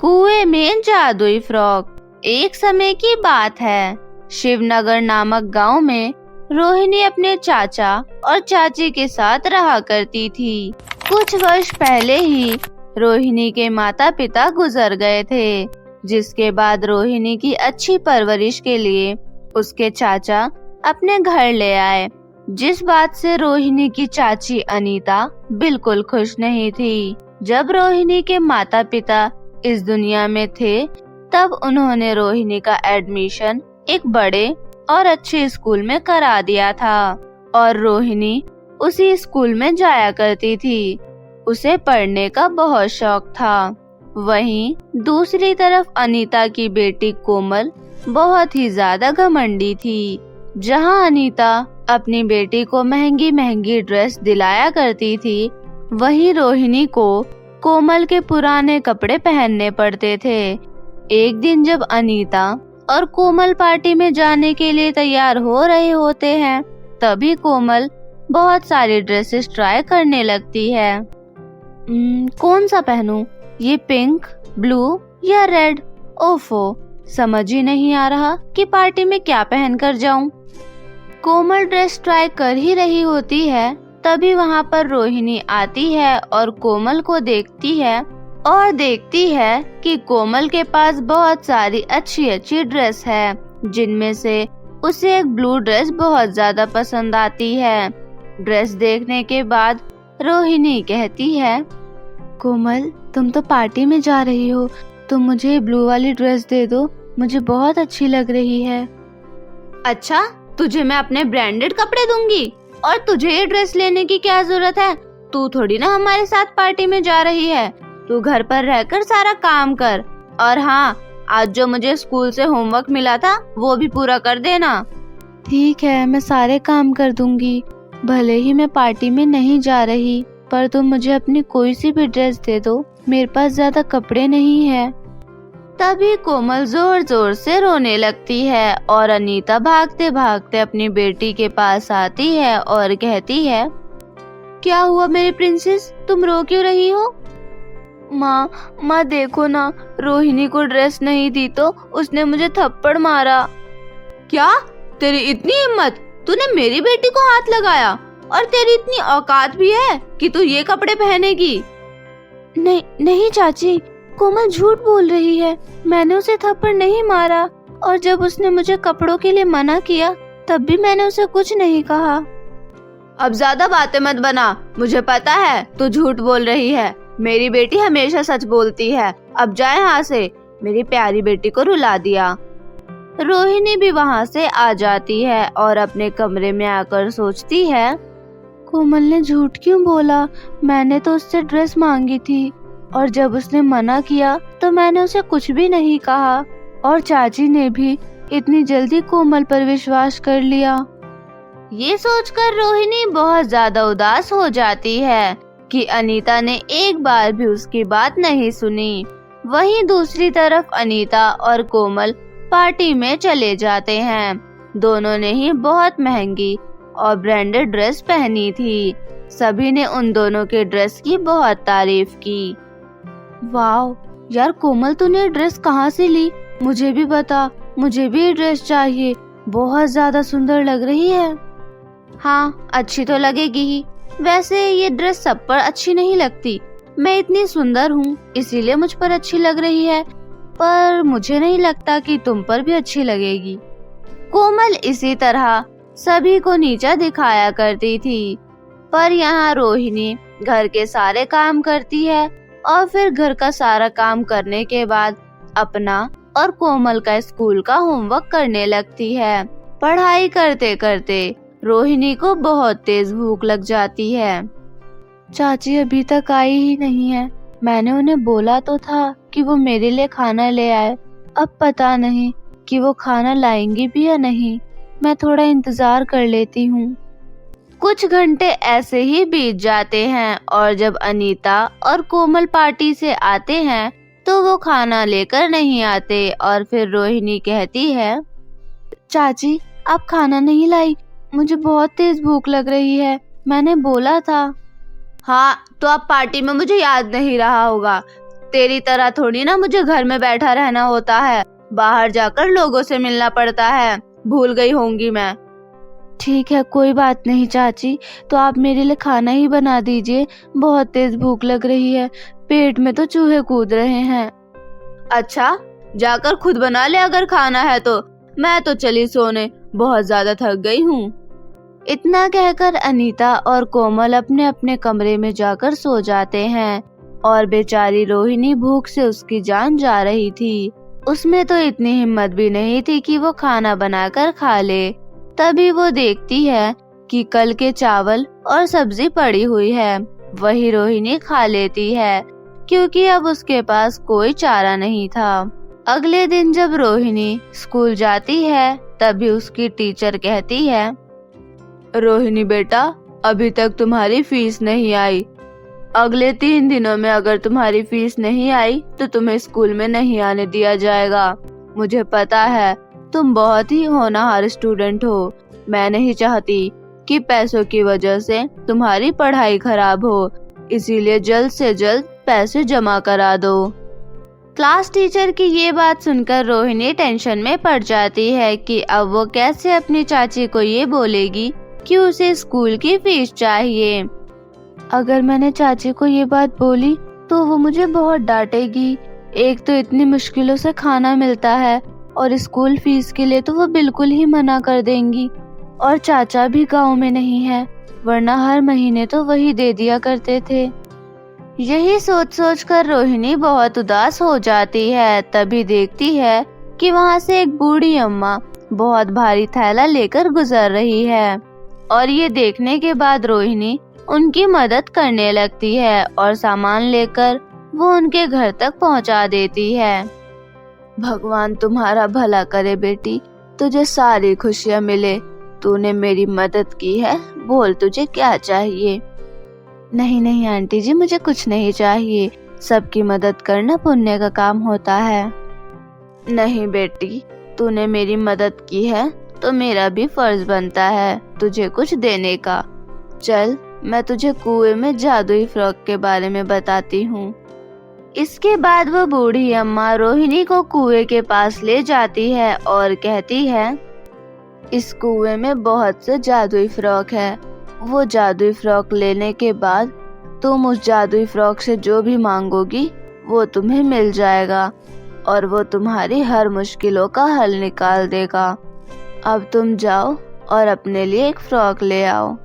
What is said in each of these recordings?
कुएं में जादुई फ्रॉक। एक समय की बात है, शिवनगर नामक गांव में रोहिणी अपने चाचा और चाची के साथ रहा करती थी। कुछ वर्ष पहले ही रोहिणी के माता पिता गुजर गए थे, जिसके बाद रोहिणी की अच्छी परवरिश के लिए उसके चाचा अपने घर ले आए। जिस बात से रोहिणी की चाची अनीता बिल्कुल खुश नहीं थी। जब रोहिणी के माता पिता इस दुनिया में थे, तब उन्होंने रोहिणी का एडमिशन एक बड़े और अच्छे स्कूल में करा दिया था और रोहिणी उसी स्कूल में जाया करती थी। उसे पढ़ने का बहुत शौक था। वहीं दूसरी तरफ अनीता की बेटी कोमल बहुत ही ज्यादा घमंडी थी। जहां अनीता अपनी बेटी को महंगी महंगी ड्रेस दिलाया करती थी, वहीं रोहिणी को कोमल के पुराने कपड़े पहनने पड़ते थे। एक दिन जब अनीता और कोमल पार्टी में जाने के लिए तैयार हो रहे होते हैं, तभी कोमल बहुत सारी ड्रेसेस ट्राई करने लगती है। कौन सा पहनूं? ये पिंक, ब्लू या रेड? ओफो, समझ ही नहीं आ रहा कि पार्टी में क्या पहन कर जाऊं। कोमल ड्रेस ट्राई कर ही रही होती है, तभी वहाँ पर रोहिणी आती है और कोमल को देखती है और देखती है कि कोमल के पास बहुत सारी अच्छी अच्छी ड्रेस है, जिनमें से उसे एक ब्लू ड्रेस बहुत ज्यादा पसंद आती है। ड्रेस देखने के बाद रोहिणी कहती है, कोमल, तुम तो पार्टी में जा रही हो, तुम मुझे ब्लू वाली ड्रेस दे दो, मुझे बहुत अच्छी लग रही है। अच्छा, तुझे मैं अपने ब्रांडेड कपड़े दूंगी और तुझे ये ड्रेस लेने की क्या जरूरत है? तू थोड़ी ना हमारे साथ पार्टी में जा रही है। तू घर पर रहकर सारा काम कर, और हाँ, आज जो मुझे स्कूल से होमवर्क मिला था वो भी पूरा कर देना। ठीक है, मैं सारे काम कर दूंगी। भले ही मैं पार्टी में नहीं जा रही, पर तुम मुझे अपनी कोई सी भी ड्रेस दे दो, मेरे पास ज्यादा कपड़े नहीं है। तभी कोमल जोर जोर से रोने लगती है और अनीता भागते भागते अपनी बेटी के पास आती है और कहती है, क्या हुआ मेरी प्रिंसेस, तुम रो क्यों रही हो? माँ देखो ना, रोहिणी को ड्रेस नहीं दी तो उसने मुझे थप्पड़ मारा। क्या? तेरी इतनी हिम्मत, तूने मेरी बेटी को हाथ लगाया, और तेरी इतनी औकात भी है कि तू ये कपड़े पहनेगी? नहीं चाची, कोमल झूठ बोल रही है, मैंने उसे थप्पड़ नहीं मारा, और जब उसने मुझे कपड़ों के लिए मना किया तब भी मैंने उसे कुछ नहीं कहा। अब ज्यादा बातें मत बना, मुझे पता है तू झूठ बोल रही है। मेरी बेटी हमेशा सच बोलती है। अब जा यहाँ से, मेरी प्यारी बेटी को रुला दिया। रोहिणी भी वहाँ से आ जाती है और अपने कमरे में आकर सोचती है, कोमल ने झूठ क्यों बोला? मैंने तो उससे ड्रेस मांगी थी, और जब उसने मना किया तो मैंने उसे कुछ भी नहीं कहा, और चाची ने भी इतनी जल्दी कोमल पर विश्वास कर लिया। ये सोचकर रोहिणी बहुत ज्यादा उदास हो जाती है कि अनीता ने एक बार भी उसकी बात नहीं सुनी। वहीं दूसरी तरफ अनीता और कोमल पार्टी में चले जाते हैं। दोनों ने ही बहुत महंगी और ब्रांडेड ड्रेस पहनी थी। सभी ने उन दोनों के ड्रेस की बहुत तारीफ की। वाह यार कोमल, तूने ड्रेस कहाँ से ली? मुझे भी बता, मुझे भी ड्रेस चाहिए, बहुत ज्यादा सुंदर लग रही है। हाँ, अच्छी तो लगेगी ही। वैसे ये ड्रेस सब पर अच्छी नहीं लगती। मैं इतनी सुंदर हूँ इसीलिए मुझ पर अच्छी लग रही है, पर मुझे नहीं लगता कि तुम पर भी अच्छी लगेगी। कोमल इसी तरह सभी को नीचा दिखाया करती थी, पर यहाँ रोहिणी घर के सारे काम करती है और फिर घर का सारा काम करने के बाद अपना और कोमल का स्कूल का होमवर्क करने लगती है। पढ़ाई करते करते रोहिणी को बहुत तेज भूख लग जाती है। चाची अभी तक आई ही नहीं है। मैंने उन्हें बोला तो था कि वो मेरे लिए खाना ले आए, अब पता नहीं कि वो खाना लाएंगी भी या नहीं। मैं थोड़ा इंतजार कर लेती हूँ। कुछ घंटे ऐसे ही बीत जाते हैं और जब अनीता और कोमल पार्टी से आते हैं तो वो खाना लेकर नहीं आते और फिर रोहिणी कहती है, चाची आप खाना नहीं लाई, मुझे बहुत तेज भूख लग रही है, मैंने बोला था। हाँ, तो अब पार्टी में मुझे याद नहीं रहा होगा। तेरी तरह थोड़ी ना मुझे घर में बैठा रहना होता है, बाहर जाकर लोगों से मिलना पड़ता है। भूल गई होंगी मैं। ठीक है, कोई बात नहीं चाची, तो आप मेरे लिए खाना ही बना दीजिए, बहुत तेज भूख लग रही है, पेट में तो चूहे कूद रहे हैं। अच्छा, जाकर खुद बना ले अगर खाना है तो, मैं तो चली सोने, बहुत ज्यादा थक गई हूँ। इतना कहकर अनीता और कोमल अपने अपने कमरे में जाकर सो जाते हैं और बेचारी रोहिणी भूख से उसकी जान जा रही थी। उसमें तो इतनी हिम्मत भी नहीं थी कि वो खाना बनाकर खा ले। तभी वो देखती है कि कल के चावल और सब्जी पड़ी हुई है, वही रोहिणी खा लेती है क्योंकि अब उसके पास कोई चारा नहीं था। अगले दिन जब रोहिणी स्कूल जाती है तभी उसकी टीचर कहती है, रोहिणी बेटा, अभी तक तुम्हारी फीस नहीं आई। अगले 3 दिनों में अगर तुम्हारी फीस नहीं आई तो तुम्हें स्कूल में नहीं आने दिया जाएगा। मुझे पता है तुम बहुत ही होनहार स्टूडेंट हो, मैं नहीं चाहती कि पैसों की वजह से तुम्हारी पढ़ाई खराब हो, इसीलिए जल्द से जल्द पैसे जमा करा दो। क्लास टीचर की ये बात सुनकर रोहिणी टेंशन में पड़ जाती है कि अब वो कैसे अपनी चाची को ये बोलेगी कि उसे स्कूल की फीस चाहिए। अगर मैंने चाची को ये बात बोली तो वो मुझे बहुत डांटेगी। एक तो इतनी मुश्किलों से खाना मिलता है और स्कूल फीस के लिए तो वो बिल्कुल ही मना कर देंगी। और चाचा भी गांव में नहीं है, वरना हर महीने तो वही दे दिया करते थे। यही सोच सोच कर रोहिणी बहुत उदास हो जाती है। तभी देखती है कि वहाँ से एक बूढ़ी अम्मा बहुत भारी थैला लेकर गुजर रही है और ये देखने के बाद रोहिणी उनकी मदद करने लगती है और सामान लेकर वो उनके घर तक पहुंचा देती है। भगवान तुम्हारा भला करे बेटी, तुझे सारी खुशियां मिले, तूने मेरी मदद की है, बोल तुझे क्या चाहिए। नहीं नहीं आंटी जी, मुझे कुछ नहीं चाहिए, सबकी मदद करना पुण्य का काम होता है। नहीं बेटी, तूने मेरी मदद की है तो मेरा भी फर्ज बनता है तुझे कुछ देने का। चल, मैं तुझे कुएं में जादुई फ्रॉक के बारे में बताती हूँ। इसके बाद वो बूढ़ी अम्मा रोहिणी को कुएं के पास ले जाती है और कहती है, इस कुएं में बहुत से जादुई फ्रॉक है। वो जादुई फ्रॉक लेने के बाद तुम उस जादुई फ्रॉक से जो भी मांगोगी वो तुम्हें मिल जाएगा और वो तुम्हारी हर मुश्किलों का हल निकाल देगा। अब तुम जाओ और अपने लिए एक फ्रॉक ले आओ।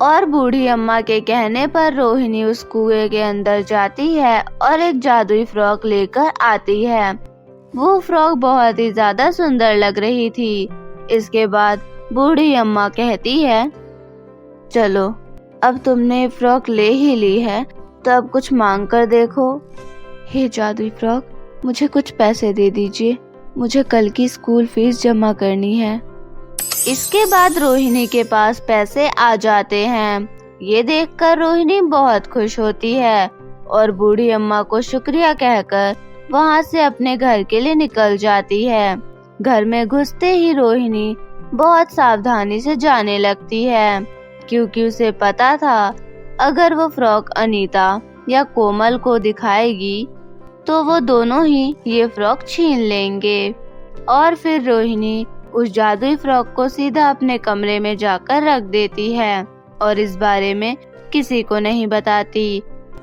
और बूढ़ी अम्मा के कहने पर रोहिणी उस कुएं के अंदर जाती है और एक जादुई फ्रॉक लेकर आती है। वो फ्रॉक बहुत ही ज्यादा सुंदर लग रही थी। इसके बाद बूढ़ी अम्मा कहती है, चलो, अब तुमने फ्रॉक ले ही ली है तो अब कुछ मांग कर देखो। हे जादुई फ्रॉक, मुझे कुछ पैसे दे दीजिए, मुझे कल की स्कूल फीस जमा करनी है। इसके बाद रोहिणी के पास पैसे आ जाते हैं। ये देखकर रोहिणी बहुत खुश होती है और बूढ़ी अम्मा को शुक्रिया कहकर वहाँ से अपने घर के लिए निकल जाती है। घर में घुसते ही रोहिणी बहुत सावधानी से जाने लगती है क्योंकि उसे पता था अगर वो फ्रॉक अनीता या कोमल को दिखाएगी तो वो दोनों ही ये फ्रॉक छीन लेंगे। और फिर रोहिणी उस जादुई फ्रॉक को सीधा अपने कमरे में जाकर रख देती है और इस बारे में किसी को नहीं बताती।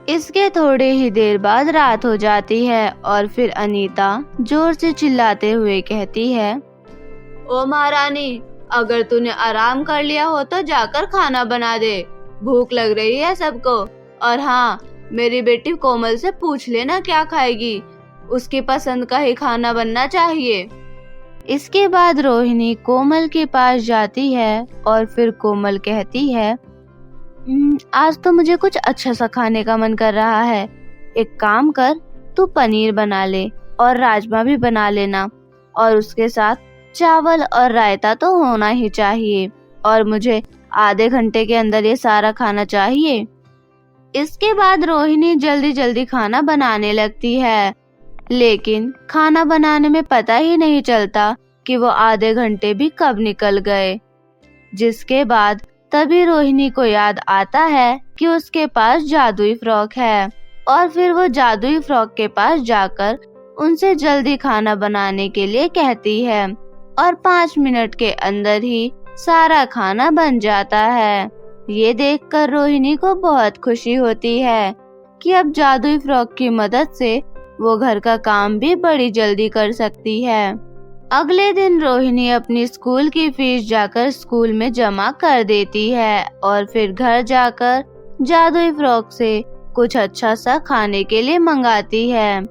इसके थोड़े ही देर बाद रात हो जाती है और फिर अनीता जोर से चिल्लाते हुए कहती है, ओ महारानी, अगर तूने आराम कर लिया हो तो जाकर खाना बना दे, भूख लग रही है सबको। और हाँ, मेरी बेटी कोमल से पूछ लेना क्या खाएगी, उसकी पसंद का ही खाना बनना चाहिए। इसके बाद रोहिणी कोमल के पास जाती है और फिर कोमल कहती है, आज तो मुझे कुछ अच्छा सा खाने का मन कर रहा है। एक काम कर, तू पनीर बना ले और राजमा भी बना लेना और उसके साथ चावल और रायता तो होना ही चाहिए और मुझे आधे घंटे के अंदर ये सारा खाना चाहिए। इसके बाद रोहिणी जल्दी जल्दी खाना बनाने लगती है, लेकिन खाना बनाने में पता ही नहीं चलता कि वो आधे घंटे भी कब निकल गए। जिसके बाद तभी रोहिणी को याद आता है कि उसके पास जादुई फ्रॉक है और फिर वो जादुई फ्रॉक के पास जाकर उनसे जल्दी खाना बनाने के लिए कहती है और 5 मिनट के अंदर ही सारा खाना बन जाता है। ये देखकर रोहिणी को बहुत खुशी होती है कि अब जादुई फ्रॉक की मदद से वो घर का काम भी बड़ी जल्दी कर सकती है। अगले दिन रोहिणी अपनी स्कूल की फीस जाकर स्कूल में जमा कर देती है और फिर घर जाकर जादुई फ्रॉक से कुछ अच्छा सा खाने के लिए मंगाती है।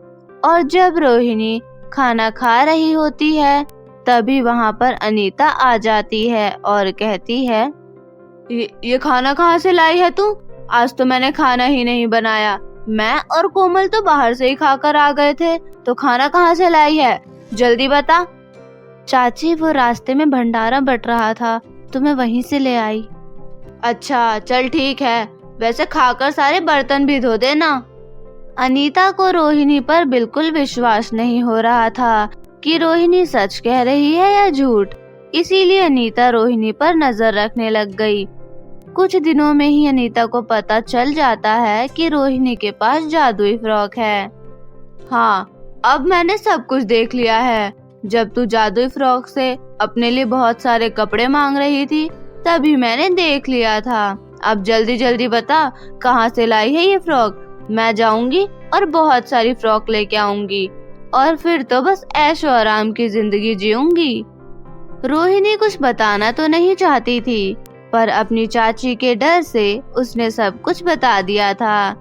और जब रोहिणी खाना खा रही होती है तभी वहाँ पर अनीता आ जाती है और कहती है, ये खाना कहाँ से लाई है तू? आज तो मैंने खाना ही नहीं बनाया। मैं और कोमल तो बाहर से ही खाकर आ गए थे, तो खाना कहाँ से लाई है? जल्दी बता। चाची, वो रास्ते में भंडारा बट रहा था तो मैं वहीं से ले आई। अच्छा चल ठीक है, वैसे खाकर सारे बर्तन भी धो देना। अनीता को रोहिणी पर बिल्कुल विश्वास नहीं हो रहा था कि रोहिणी सच कह रही है या झूठ, इसीलिए अनीता रोहिणी पर नजर रखने लग गई। कुछ दिनों में ही अनीता को पता चल जाता है कि रोहिणी के पास जादुई फ्रॉक है। हाँ, अब मैंने सब कुछ देख लिया है। जब तू जादुई फ्रॉक से अपने लिए बहुत सारे कपड़े मांग रही थी तभी मैंने देख लिया था। अब जल्दी जल्दी बता, कहाँ से लाई है ये फ्रॉक? मैं जाऊंगी और बहुत सारी फ्रॉक लेके आऊंगी और फिर तो बस ऐशो आराम की जिंदगी जीऊंगी। रोहिणी कुछ बताना तो नहीं चाहती थी, पर अपनी चाची के डर से उसने सब कुछ बता दिया था।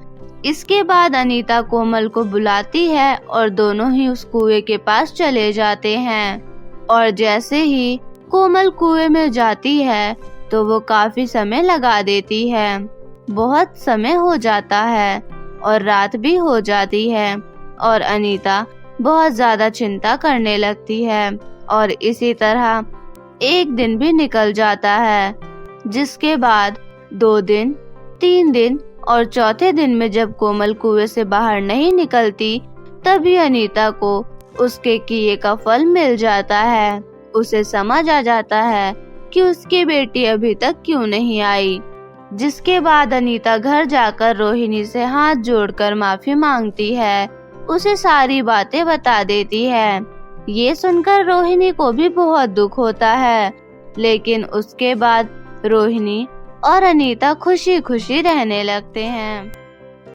इसके बाद अनीता कोमल को बुलाती है और दोनों ही उस कुएं के पास चले जाते हैं। और जैसे ही कोमल कुएं में जाती है तो वो काफी समय लगा देती है। बहुत समय हो जाता है और रात भी हो जाती है और अनीता बहुत ज्यादा चिंता करने लगती है। और इसी तरह एक दिन भी निकल जाता है, जिसके बाद 2 दिन, 3 दिन और चौथे दिन में जब कोमल कुएं से बाहर नहीं निकलती तभी अनीता को उसके किए का फल मिल जाता है। उसे समझ आ जाता है कि उसकी बेटी अभी तक क्यों नहीं आई। जिसके बाद अनीता घर जाकर रोहिणी से हाथ जोड़कर माफी मांगती है, उसे सारी बातें बता देती है। ये सुनकर रोहिणी को भी बहुत दुख होता है, लेकिन उसके बाद रोहिणी और अनीता खुशी खुशी रहने लगते हैं।